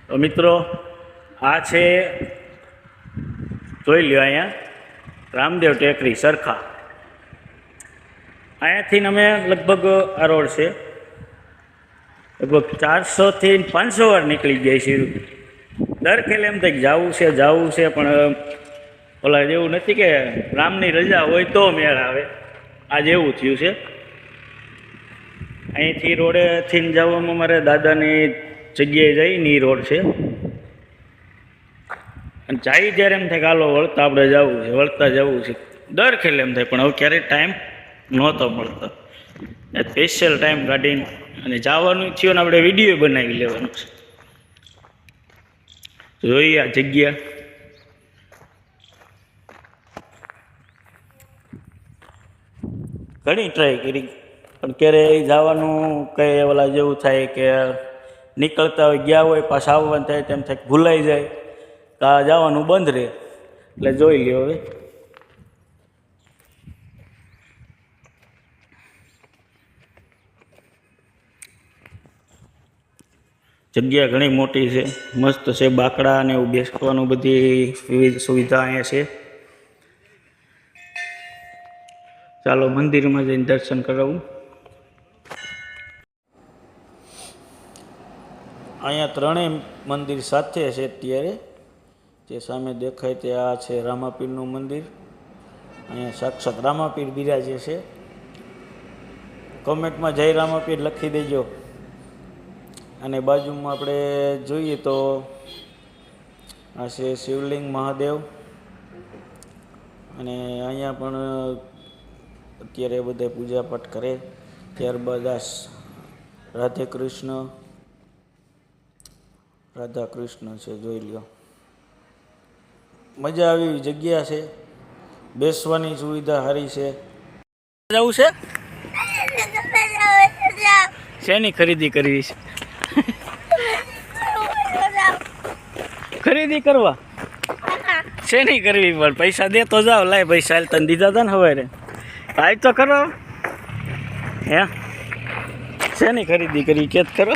તો મિત્રો આ છે જોઈ લ્યો અહીંયા રામદેવ ટેકરી સરખા. અહીંયાથી અમે લગભગ આ રોડ છે લગભગ 400 થી 500 વાર નીકળી ગયા છીએ. દર ખેલે એમ થાય જવું છે પણ ઓલા જેવું નથી કે રામની રજા હોય તો મેળ આવે. આજ એવું થયું છે. અહીંથી રોડેથી જવામાં મારે દાદાની જગ્યાએ જઈને રોડ છે અને જાય ત્યારે એમ થાય કે હાલો વળતા આપણે વળતા જવું છે. દર ખેલે એમ થાય પણ હવે ક્યારેય ટાઈમ નહોતો મળતો. સ્પેશિયલ ટાઈમ કાઢીને અને જવાનું થયું ને આપણે વિડીયો બનાવી લેવાનું છે. જોઈએ આ જગ્યા ઘણી ટ્રાય કરી પણ ક્યારેય જવાનું કંઈ ઓલા જેવું થાય કે નીકળતા હોય ગયા હોય પાછા આવવાનું થાય તેમ થાય ભૂલાઈ જાય તો આ જવાનું બંધ રહે. એટલે જોઈ લ્યો હવે જગ્યા ઘણી મોટી છે, મસ્ત છે. બાકડા અને એવું બેસવાનું બધી વિવિધ સુવિધા અહીંયા છે. ચાલો મંદિરમાં જઈને દર્શન કરાવું. અહીંયા ત્રણેય મંદિર સાથે છે અત્યારે. જે સામે દેખાય તે આ છે રામાપીરનું મંદિર. અહીંયા સાક્ષાત રામાપીર બિરાજે છે. કોમેન્ટમાં જય રામાપીર લખી દેજો. અને બાજુમાં આપણે જોઈએ તો આ છે શિવલિંગ મહાદેવ. અને અહીંયા પણ અત્યારે બધા પૂજાપાઠ કરે. ત્યારબાદ આ રાધા કૃષ્ણ છે, જોઈ લ્યો. મજા આવી એવી જગ્યા છે, બેસવાની સુવિધા સારી છે. જવું છે શેની ખરીદી કરવી છે? ખરીદી કરવા શેની કરવી પણ પૈસા દે તો જાવ. લાય પૈસા તને દીધા હતા ને હવે આજ તો કરો. હે શેની ખરીદી કરી કે કરો.